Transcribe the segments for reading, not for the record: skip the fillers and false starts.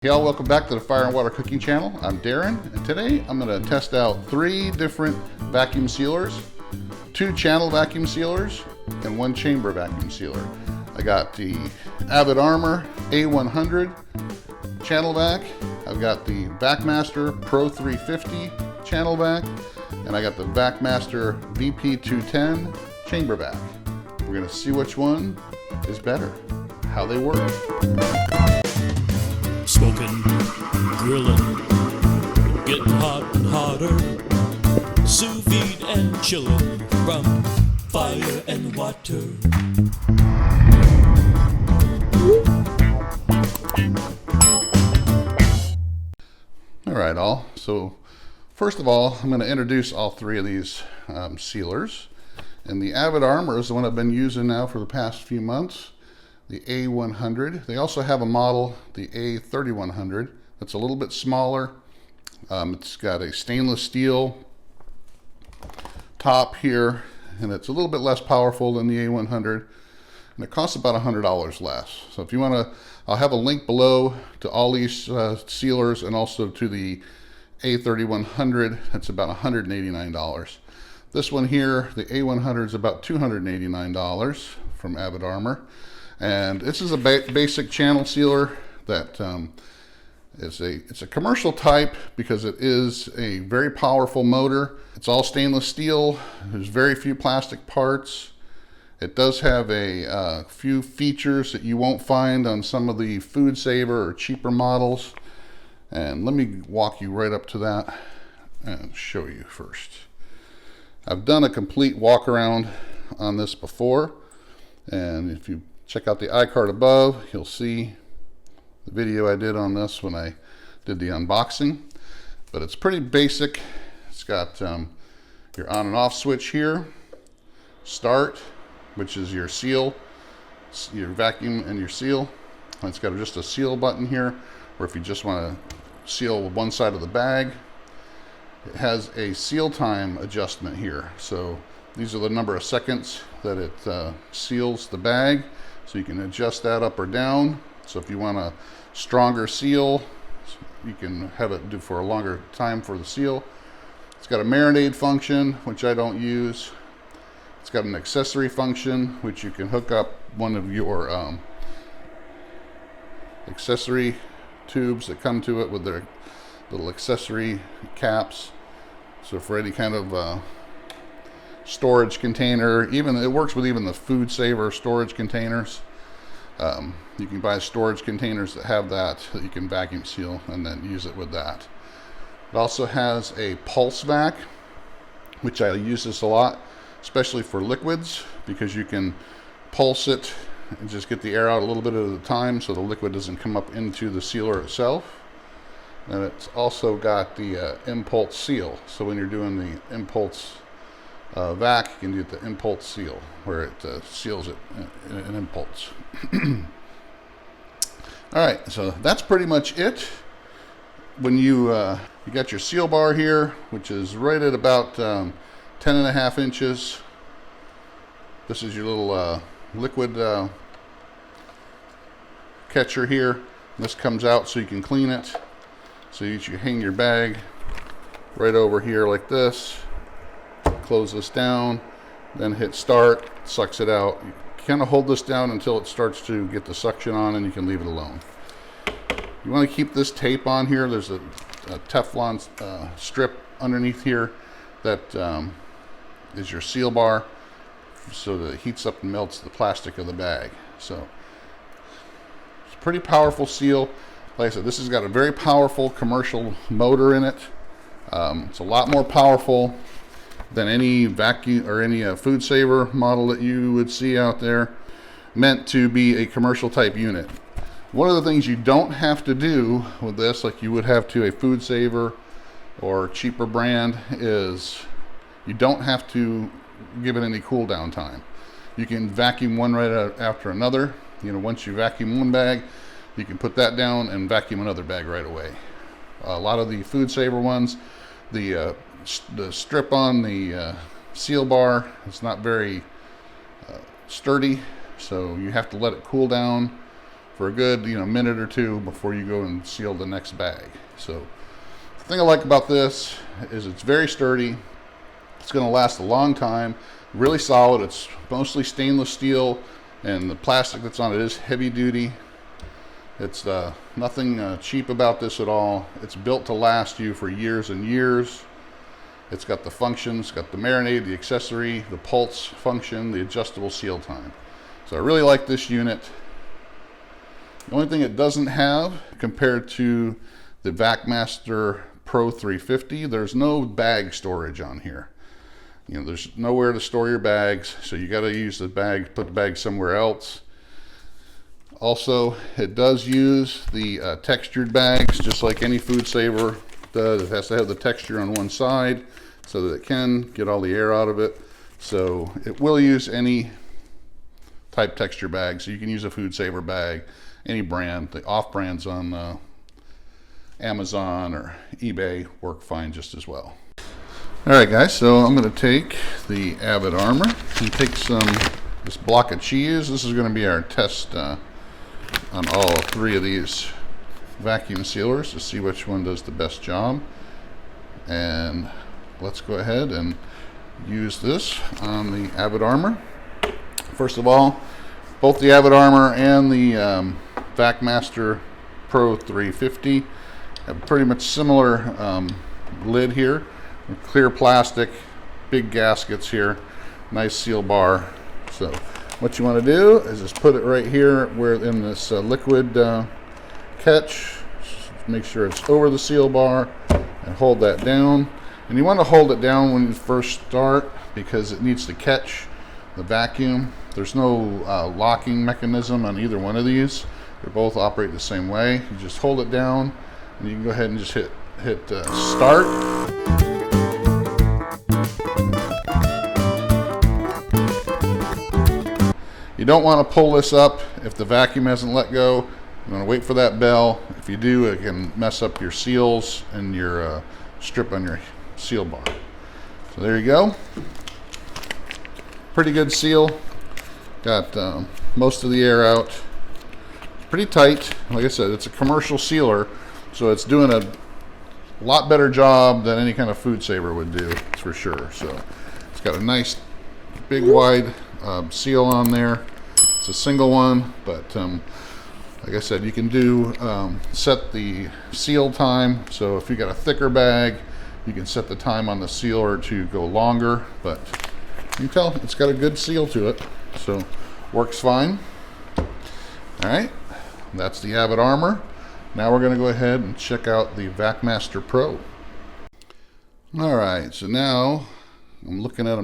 Hey all, welcome back to the Fire and Water Cooking Channel. I'm Darren, and today I'm going to test out 3 different vacuum sealers, 2 channel vacuum sealers, and 1 chamber vacuum sealer. I got the Avid Armor A100 channel vac, I've got the Vacmaster Pro 350 channel vac, and I got the Vacmaster VP210 chamber vac. We're going to see which one is better, how they work. Smoking, grilling, getting hot and hotter, sous vide and chilling from fire and water. All right, all. So first of all, I'm going to introduce all 3 of these sealers. And the Avid Armor is the one I've been using now for the past few months. The A100. They also have a model, the A3100, that's a little bit smaller. It's got a stainless steel top here, and it's a little bit less powerful than the A100, and it costs about $100 less. So if you want to, I'll have a link below to all these sealers and also to the A3100. That's about $189. This one here, the A100, is about $289 from Avid Armor. And this is a basic channel sealer that it's a commercial type because it is a very powerful motor. It's all stainless steel. There's very few plastic parts. It does have a few features that you won't find on some of the food saver or cheaper models. And let me walk you right up to that and show you first. I've done a complete walk around on this before, and if you check out the iCard above, you'll see the video I did on this when I did the unboxing. But it's pretty basic. It's got your on and off switch here, start, which is your seal, your vacuum and your seal. And it's got just a seal button here, or if you just want to seal one side of the bag. It has a seal time adjustment here. So these are the number of seconds that it seals the bag. So you can adjust that up or down. So if you want a stronger seal, you can have it do for a longer time for the seal. It's got a marinade function, which I don't use. It's got an accessory function, which you can hook up one of your accessory tubes that come to it with their little accessory caps. So for any kind of storage container, even it works with even the food saver storage containers. You can buy storage containers that have that you can vacuum seal and then use it with that. It also has a pulse vac, which I use this a lot, especially for liquids, because you can pulse it and just get the air out a little bit at a time so the liquid doesn't come up into the sealer itself. And it's also got the impulse seal, so when you're doing the impulse vac, you can do the impulse seal, where it seals it in an impulse. All right, so that's pretty much it. When you got your seal bar here, which is right at about 10.5 inches. This is your little liquid catcher here. This comes out so you can clean it. So you hang your bag right over here like this. Close this down, then hit start, sucks it out. You kind of hold this down until it starts to get the suction on, and you can leave it alone. You want to keep this tape on here. There's a Teflon strip underneath here that is your seal bar, so that it heats up and melts the plastic of the bag. So it's a pretty powerful seal. Like I said, this has got a very powerful commercial motor in it. It's a lot more powerful than any vacuum or any food saver model that you would see out there, meant to be a commercial type unit. One of the things you don't have to do with this, like you would have to a food saver or cheaper brand, is you don't have to give it any cool down time. You can vacuum one right after another. You know, once you vacuum one bag, you can put that down and vacuum another bag right away. A lot of the food saver ones, the strip on the seal bar is not very sturdy, so you have to let it cool down for a good minute or two before you go and seal the next bag. So the thing I like about this is it's very sturdy. It's going to last a long time. Really solid. It's mostly stainless steel, and the plastic that's on it is heavy duty. It's nothing cheap about this at all. It's built to last you for years and years. It's got the functions, it's got the marinade, the accessory, the pulse function, the adjustable seal time. So I really like this unit. The only thing it doesn't have compared to the Vacmaster Pro 350, there's no bag storage on here. There's nowhere to store your bags, so you got to use the bag, put the bag somewhere else. Also, it does use the textured bags, just like any food saver does. It has to have the texture on one side so that it can get all the air out of it. So it will use any type texture bag. So you can use a food saver bag, any brand. The off brands on Amazon or eBay work fine just as well. All right, guys, so I'm going to take the Avid armor and take this block of cheese. This is going to be our test on all three of these vacuum sealers to see which one does the best job. And let's go ahead and use this on the Avid armor. First of all, both the Avid armor and the Vacmaster Pro 350 have pretty much similar lid here. Clear plastic, big gaskets here, nice seal bar. So what you want to do is just put it right here where in this liquid catch. Make sure it's over the seal bar and hold that down. And you want to hold it down when you first start because it needs to catch the vacuum. There's no locking mechanism on either one of these. They both operate the same way. You just hold it down and you can go ahead and just hit start. You don't want to pull this up if the vacuum hasn't let go. You want to wait for that bell. If you do, it can mess up your seals and your strip on your seal bar. So there you go. Pretty good seal. Got most of the air out. Pretty tight. Like I said, it's a commercial sealer, so it's doing a lot better job than any kind of food saver would do, that's for sure. So it's got a nice big wide seal on there. It's a single one, but like I said, you can do set the seal time. So if you got a thicker bag, you can set the time on the sealer to go longer, but you can tell it's got a good seal to it, so works fine. All right, that's the Avid armor. Now we're going to go ahead and check out the Vacmaster Pro. All right, so now I'm looking at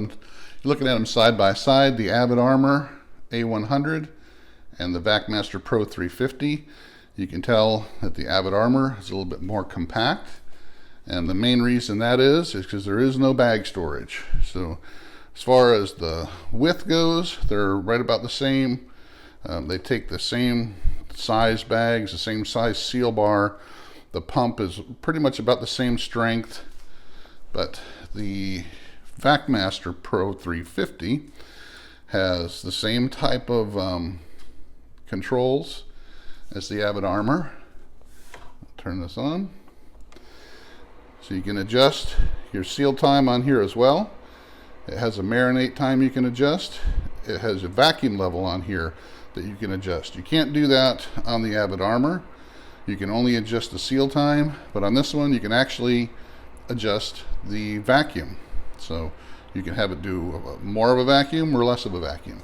them side by side, the Avid armor A100 and the Vacmaster Pro 350. You can tell that the Avid armor is a little bit more compact, and the main reason that is because there is no bag storage. So as far as the width goes, they're right about the same. They take the same size bags, the same size seal bar. The pump is pretty much about the same strength, but the Vacmaster Pro 350 has the same type of controls as the Avid armor. I'll turn this on. So you can adjust your seal time on here as well. It has a marinate time you can adjust. It has a vacuum level on here that you can adjust. You can't do that on the Avid armor. You can only adjust the seal time, but on this one you can actually adjust the vacuum. So you can have it do more of a vacuum or less of a vacuum.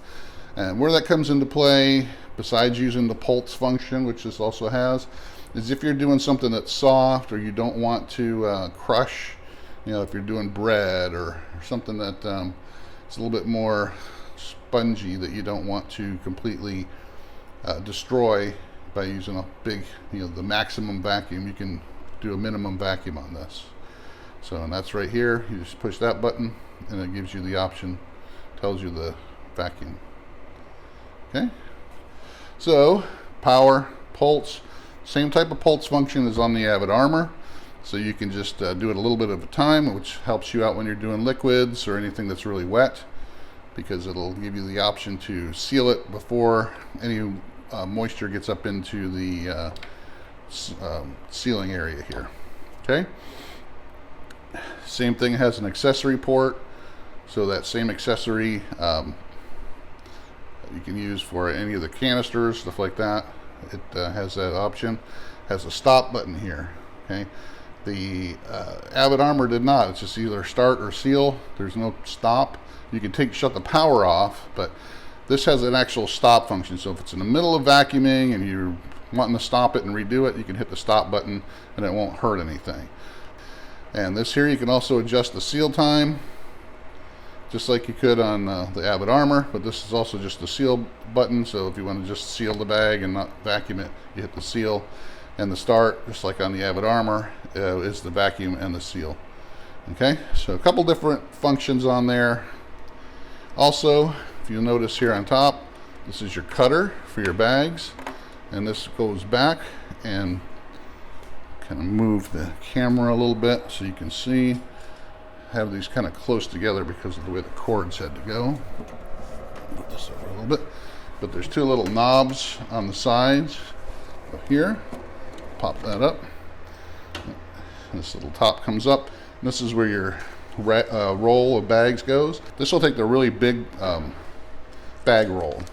And where that comes into play, besides using the pulse function, which this also has, is if you're doing something that's soft or you don't want to crush, if you're doing bread or something that it's a little bit more spongy that you don't want to completely destroy by using a big, the maximum vacuum. You can do a minimum vacuum on this. So, and that's right here. You just push that button and it gives you the option, tells you the vacuum. Okay. So power, pulse, same type of pulse function as on the Avid armor. So you can just do it a little bit at a time, which helps you out when you're doing liquids or anything that's really wet, because it'll give you the option to seal it before any moisture gets up into the sealing area here. Okay. Same thing, has an accessory port, so that same accessory you can use for any of the canisters, stuff like that. It has that option. Has a stop button here. Okay. The Avid Armor did not. It's just either start or seal. There's no stop. You can shut the power off, but this has an actual stop function. So if it's in the middle of vacuuming and you're wanting to stop it and redo it, you can hit the stop button and it won't hurt anything. And this here, you can also adjust the seal time, just like you could on the Avid Armor, but this is also just the seal button. So if you want to just seal the bag and not vacuum it, you hit the seal. And the start, just like on the Avid Armor, is the vacuum and the seal. Okay, so a couple different functions on there. Also, if you'll notice here on top, this is your cutter for your bags, and this goes back and kind of move the camera a little bit so you can see. Have these kind of close together because of the way the cords had to go. Move this over a little bit, but there's two little knobs on the sides here. Pop that up. This little top comes up. This is where your roll of bags goes. This will take the really big bag roll.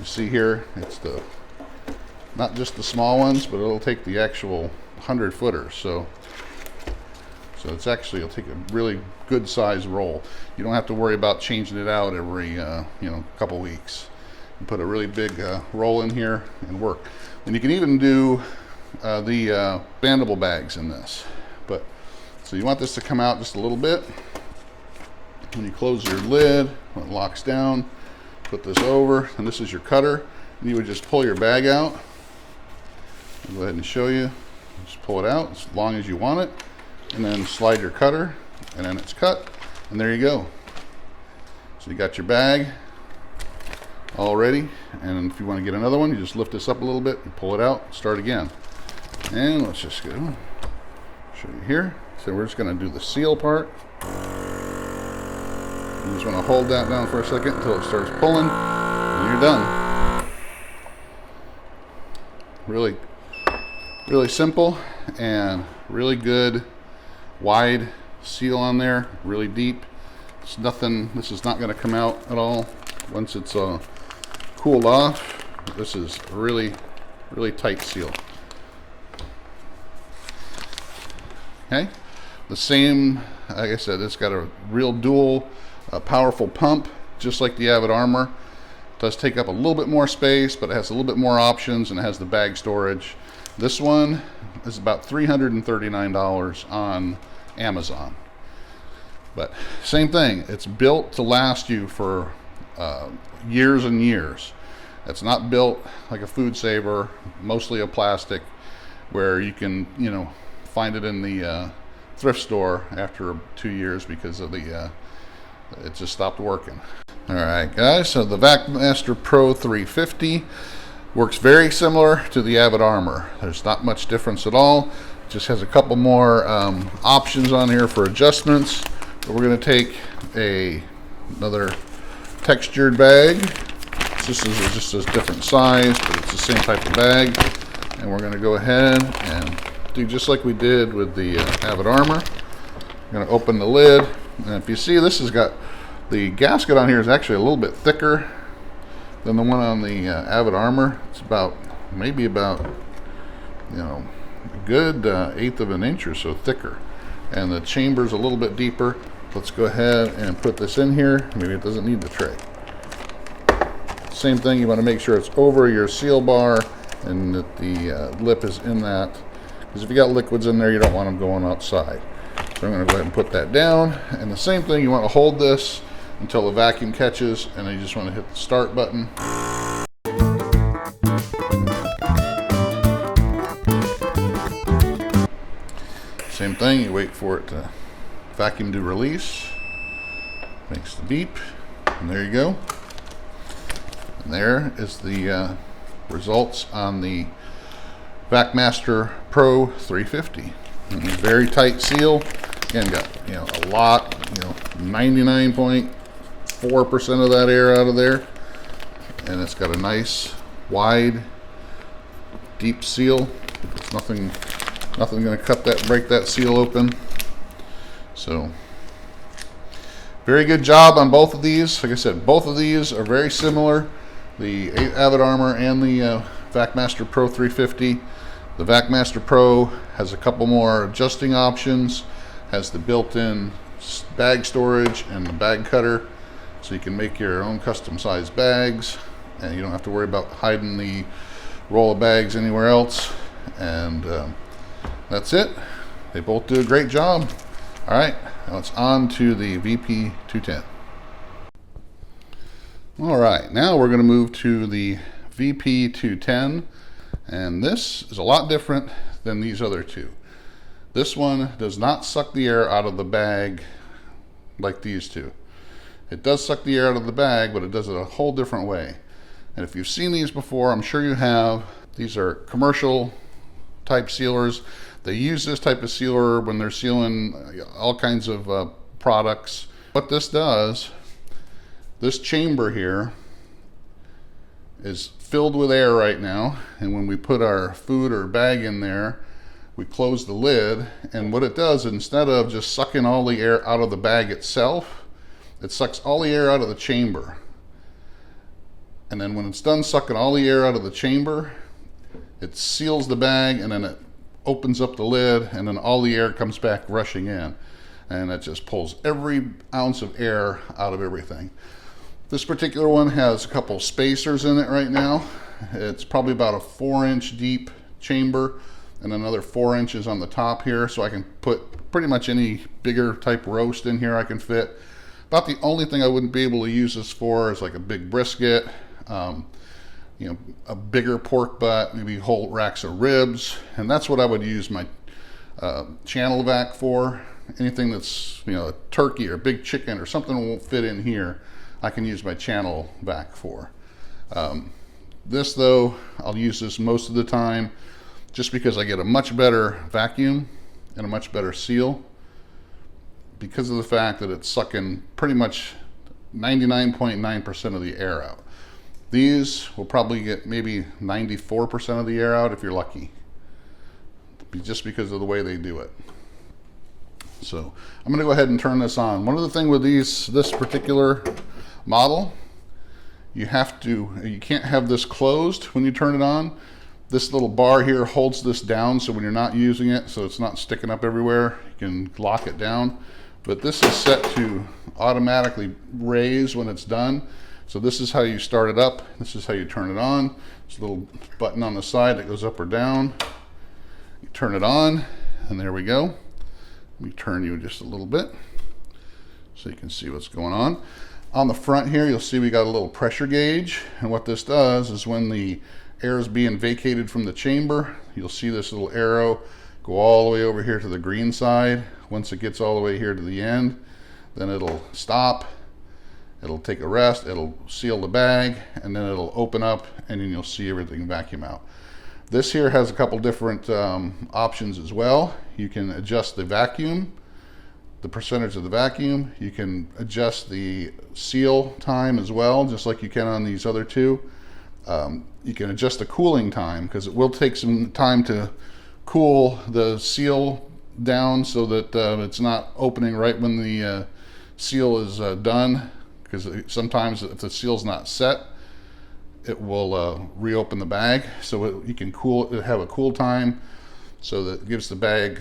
You see here, it's not just the small ones, but it'll take the actual 100-footers. So it's actually, it'll take a really good size roll. You don't have to worry about changing it out every couple weeks. You put a really big roll in here and work. And you can even do the bandable bags in this. But so you want this to come out just a little bit. When you close your lid, when it locks down, put this over, and this is your cutter. And you would just pull your bag out. I'll go ahead and show you. Just pull it out as long as you want it, and then slide your cutter, and then it's cut, and there you go. So you got your bag all ready, and if you want to get another one, you just lift this up a little bit and pull it out, start again. And let's just go show you here. So we're just going to do the seal part. You just want to hold that down for a second until it starts pulling, and you're done. Really, really simple and really good wide seal on there, really deep. It's nothing, this is not going to come out at all once it's cooled off. This is really, really tight seal. Okay, the same, like I said, it's got a real dual powerful pump, just like the Avid Armor. It does take up a little bit more space, but it has a little bit more options, and it has the bag storage. This one is about $339 on Amazon. But same thing, it's built to last you for years and years. It's not built like a food saver, mostly a plastic, where you can, find it in the thrift store after 2 years because of the it just stopped working. All right, guys, so the Vacmaster Pro 350 works very similar to the Avid Armor. There's not much difference at all. It just has a couple more options on here for adjustments. But we're going to take another textured bag. This is just a different size, but it's the same type of bag. And we're going to go ahead and do just like we did with the Avid Armor. I'm going to open the lid, and if you see, this has got the gasket on here is actually a little bit thicker than the one on the Avid Armor. It's maybe about a good 1/8 of an inch or so thicker, and the chamber's a little bit deeper. Let's go ahead and put this in here. Maybe it doesn't need the tray. Same thing, you want to make sure it's over your seal bar and that the lip is in that, because if you got liquids in there, you don't want them going outside. So I'm going to go ahead and put that down. And the same thing, you want to hold this until the vacuum catches, and then you just want to hit the start button. Same thing, you wait for it to vacuum to release. Makes the beep, and there you go. And there is the results on the Vacmaster Pro 350. Very tight seal. Again, got a lot, 99.4% of that air out of there, and it's got a nice wide, deep seal. There's nothing going to break that seal open. So very good job on both of these. Like I said, both of these are very similar. The Avid Armor and the Vacmaster Pro 350. The Vacmaster Pro has a couple more adjusting options, has the built-in bag storage and the bag cutter, so you can make your own custom sized bags and you don't have to worry about hiding the roll of bags anywhere else. And that's it. They both do a great job. All right, now it's on to the VP 210. All right, now we're going to move to the VP 210, and this is a lot different than these other two. This one does not suck the air out of the bag like these two. It does suck the air out of the bag, but it does it a whole different way. And if you've seen these before, I'm sure you have. These are commercial type sealers. They use this type of sealer when they're sealing all kinds of products. What this does, this chamber here is filled with air right now, and when we put our food or bag in there, we close the lid, and what it does, instead of just sucking all the air out of the bag itself, it sucks all the air out of the chamber. And then when it's done sucking all the air out of the chamber, it seals the bag, and then it opens up the lid, and then all the air comes back rushing in, and it just pulls every ounce of air out of everything. This particular one has a couple spacers in it right now. It's probably about a 4-inch deep chamber and another 4 inches on the top here, so I can put pretty much any bigger type roast in here I can fit. About the only thing I wouldn't be able to use this for is like a big brisket, you know, a bigger pork butt, maybe whole racks of ribs, and that's what I would use my channel vac for. Anything that's, you know, a turkey or big chicken or something that won't fit in here, I can use my channel vac for. This though, I'll use this most of the time just because I get a much better vacuum and a much better seal because of the fact that it's sucking pretty much 99.9% of the air out. These will probably get maybe 94% of the air out if you're lucky, just because of the way they do it. So I'm going to go ahead and turn this on. One of the things with this particular model, you can't have this closed when you turn it on. This little bar here holds this down, so when you're not using it, so it's not sticking up everywhere, you can lock it down. But this is set to automatically raise when it's done. So this is how you start it up. This is how you turn it on. There's a little button on the side that goes up or down. You turn it on, and there we go. Let me turn you just a little bit so you can see what's going on. On the front here, you'll see we got a little pressure gauge, and what this does is when the air is being vacated from the chamber, you'll see this little arrow go all the way over here to the green side. Once it gets all the way here to the end, then it'll stop, it'll take a rest, it'll seal the bag, and then it'll open up, and then you'll see everything vacuum out. This here has a couple different options as well. You can adjust the vacuum, the percentage of the vacuum. You can adjust the seal time as well, just like you can on these other two. You can adjust the cooling time, because it will take some time to cool the seal down so that it's not opening right when the seal is done, because sometimes if the seal's not set, it will reopen the bag. So you can have a cool time, so that it gives the bag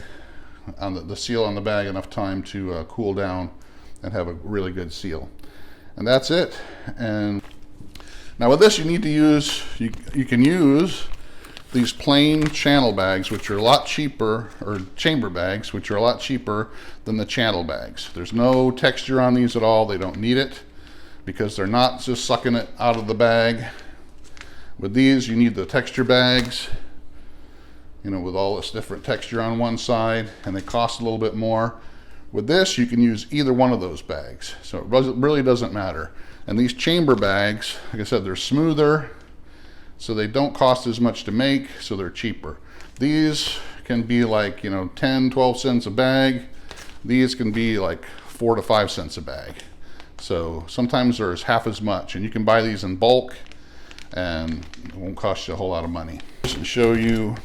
on the seal on the bag enough time to cool down and have a really good seal. And that's it. And now with this, you need to use, you can use these plain channel bags, which are a lot cheaper, or chamber bags, which are a lot cheaper than the channel bags. There's no texture on these at all. They don't need it, because they're not just sucking it out of the bag. With these, you need the texture bags, you know, with all this different texture on one side, and they cost a little bit more. With this, you can use either one of those bags, so it really doesn't matter. And these chamber bags, like I said, they're smoother, so they don't cost as much to make, so they're cheaper. These can be like, you know, 10, 12 cents a bag. These can be like 4 to 5 cents a bag. So sometimes there's half as much, and you can buy these in bulk. and it won't cost you a whole lot of money. Just to show you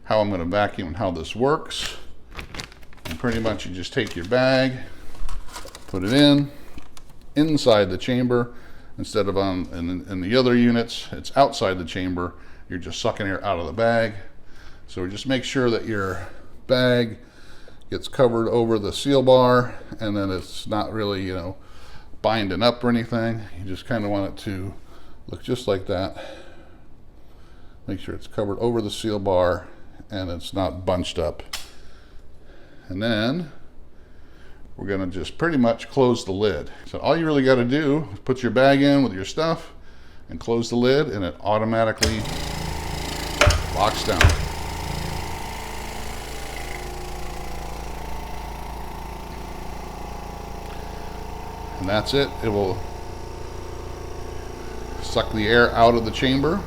how I'm going to vacuum and how this works. And pretty much you just take your bag, put it inside the chamber instead of in the other units. It's outside the chamber. You're just sucking air out of the bag. So just make sure that your bag gets covered over the seal bar, and then it's not really, you know, binding up or anything. You just kind of want it to look just like that. Make sure it's covered over the seal bar and it's not bunched up. And then we're going to just pretty much close the lid. So all you really got to do is put your bag in with your stuff and close the lid, and it automatically locks down. And that's it. It will suck the air out of the chamber.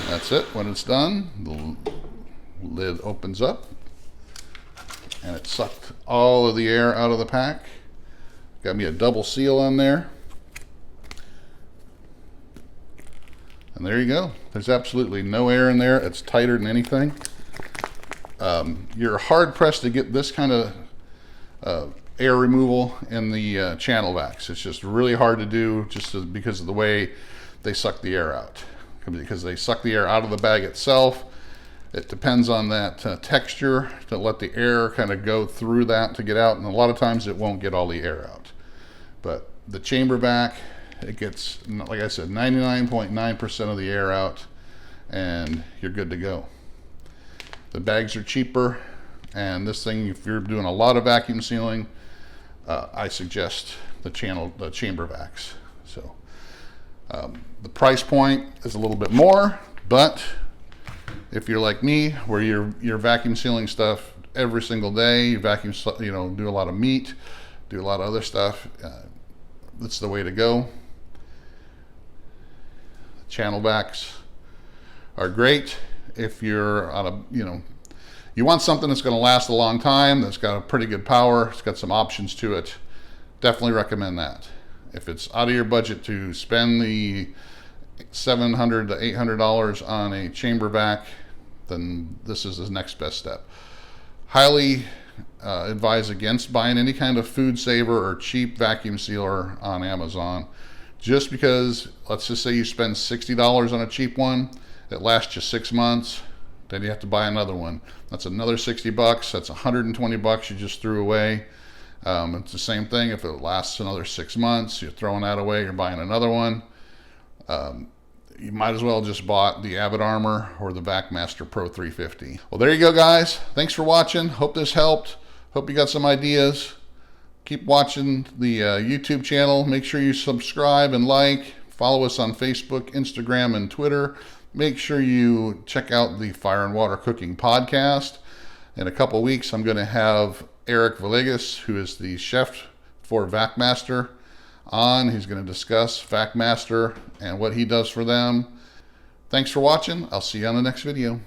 That's it. When it's done, the lid opens up and it sucked all of the air out of the pack. Got me a double seal on there. And there you go. There's absolutely no air in there. It's tighter than anything. You're hard pressed to get this kind of air removal in the channel vacs. It's just really hard to do because of the way they suck the air out. Because they suck the air out of the bag itself. It depends on that texture to let the air kind of go through that to get out, and a lot of times it won't get all the air out. But the chamber vac, it gets, like I said, 99.9% of the air out, and you're good to go. The bags are cheaper, and this thing, if you're doing a lot of vacuum sealing, I suggest the chamber vacs. So the price point is a little bit more, but if you're like me, where you're vacuum sealing stuff every single day, you vacuum, you know, do a lot of meat, do a lot of other stuff, that's the way to go. Channel vacs are great if you're on a, you know, you want something that's going to last a long time, that's got a pretty good power, it's got some options to it. Definitely recommend that. If it's out of your budget to spend the $700 to $800 on a chamber vac, then this is the next best step. Highly advise against buying any kind of food saver or cheap vacuum sealer on Amazon. Just because, let's just say you spend $60 on a cheap one, it lasts you 6 months, then you have to buy another one. That's another 60 bucks, that's 120 bucks you just threw away. It's the same thing. If it lasts another 6 months, you're throwing that away, you're buying another one. You might as well just bought the Avid Armor or the Vacmaster Pro 350. Well, there you go, guys. Thanks for watching. Hope this helped. Hope you got some ideas. Keep watching the YouTube channel. Make sure you subscribe and like. Follow us on Facebook, Instagram, and Twitter. Make sure you check out the Fire and Water Cooking podcast. In a couple weeks, I'm going to have Eric Villegas, who is the chef for Vacmaster, on. He's going to discuss Vacmaster and what he does for them. Thanks for watching. I'll see you on the next video.